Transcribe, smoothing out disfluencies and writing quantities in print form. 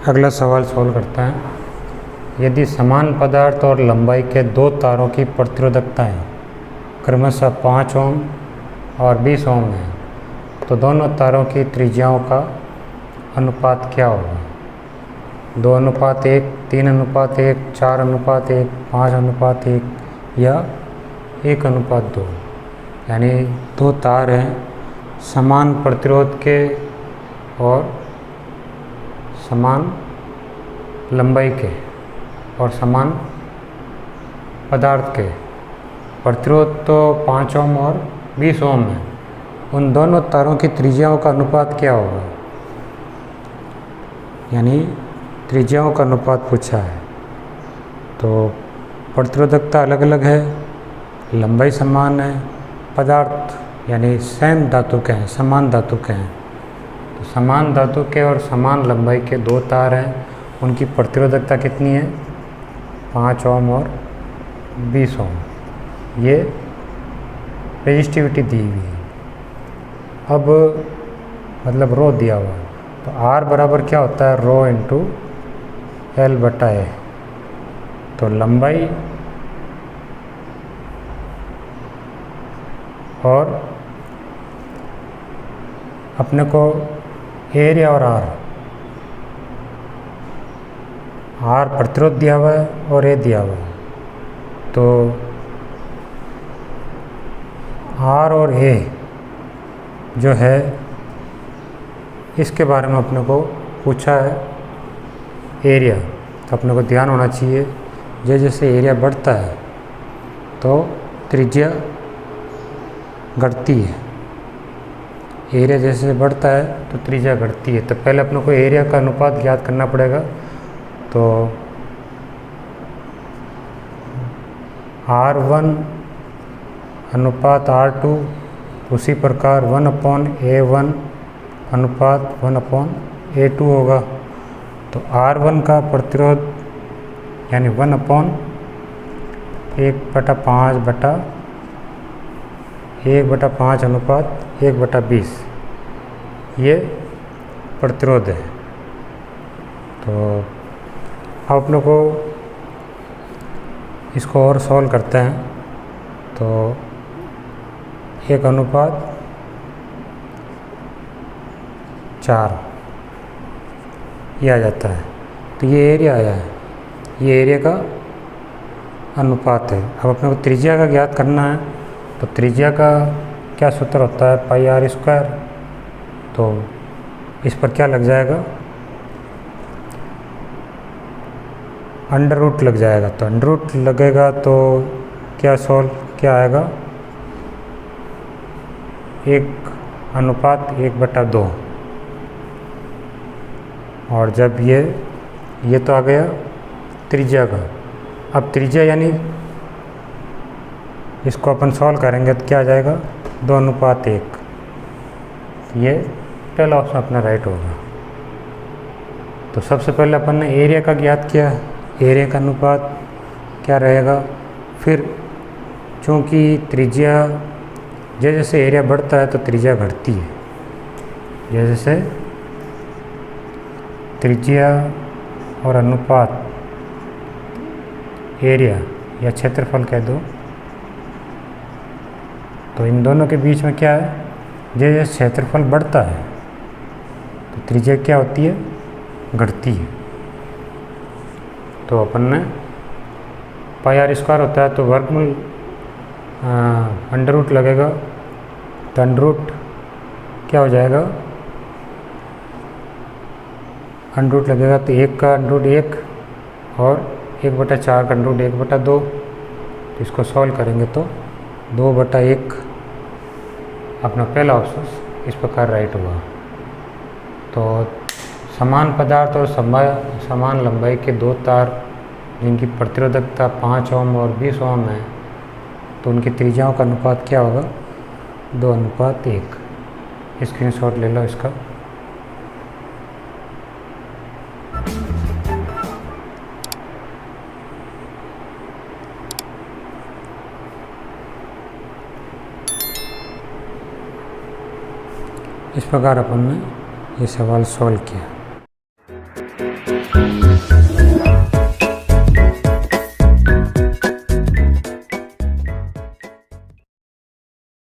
अगला सवाल सॉल्व करते हैं। यदि समान पदार्थ और लंबाई के दो तारों की प्रतिरोधकताएं क्रमशः 5 ओम और 20 ओम है, तो दोनों तारों की त्रिज्याओं का अनुपात क्या होगा? 2:1, 3:1, 4:1, 5:1 या 1:2। यानी दो तार हैं समान प्रतिरोध के और समान लंबाई के और समान पदार्थ के। प्रतिरोध तो 5 ओम और 20 ओम है। उन दोनों तारों की त्रिज्याओं का अनुपात क्या होगा? यानी त्रिज्याओं का अनुपात पूछा है। तो प्रतिरोधकता अलग अलग है, लंबाई समान है, पदार्थ यानी सेम धातु के हैं, समान धातु के हैं। तो समान धातु के और समान लंबाई के दो तार हैं, उनकी प्रतिरोधकता कितनी है? 5 ओम और 20 ओम। ये रेजिस्टिविटी दी हुई है। अब मतलब रो दिया हुआ है, तो R बराबर क्या होता है? Rho into L/A। तो लंबाई और अपने को एरिया और R प्रतिरोध दिया हुआ है और A दिया हुआ है। तो R और A जो है इसके बारे में अपने को पूछा है एरिया। तो अपने को ध्यान होना चाहिए, जैसे एरिया बढ़ता है तो त्रिज्या घटती है। एरिया जैसे बढ़ता है तो त्रिज्या घटती है। तो पहले अपने को एरिया का अनुपात ज्ञात करना पड़ेगा। तो R1 अनुपात R2, उसी प्रकार 1/A1 अनुपात 1/A2 होगा। तो R1 का प्रतिरोध यानी 1/5 अनुपात 1/20 ये प्रतिरोध है। तो अब अपने को इसको और सॉल्व करते हैं। तो 1/4 ये आ जाता है। तो ये एरिया आया है, ये एरिया का अनुपात है। अब अपने को त्रिज्या का ज्ञात करना है। तो त्रिज्या का क्या सूत्र होता है? πr²। तो इस पर क्या लग जाएगा? अंडर रूट लग जाएगा। तो अंडर रूट लगेगा तो क्या आएगा? 1/1/2। और जब ये तो आ गया त्रिज्या का। अब त्रिज्या यानी इसको अपन सॉल्व करेंगे तो क्या आ जाएगा? 2:1। ये पहला ऑप्शन अपना राइट होगा। तो सबसे पहले अपन ने एरिया का ज्ञात किया। एरिया का अनुपात क्या रहेगा? फिर चूँकि त्रिज्या जैसे एरिया बढ़ता है तो त्रिज्या घटती है। जैसे त्रिज्या और अनुपात एरिया या क्षेत्रफल कह दो, तो इन दोनों के बीच में क्या है? जैसे क्षेत्रफल बढ़ता है तो त्रिज्या क्या होती है? घटती है। तो अपन ने πr² होता है तो वर्गमूल अंडर रूट लगेगा। तो अंडर रूट क्या हो जाएगा? अंडर रूट लगेगा तो 1 का अंडर रूट 1 और 1/4 का अंडर रूट 1/2। तो इसको सॉल्व करेंगे तो 2/1 अपना पहला ऑप्शन इस प्रकार राइट हुआ। तो समान पदार्थ और समान लंबाई के दो तार जिनकी प्रतिरोधकता 5 ओम और 20 ओम है, तो उनकी त्रिज्याओं का अनुपात क्या होगा? 2:1। स्क्रीनशॉट ले लो इसका। इस प्रकार अपन ने ये सवाल सॉल्व किया।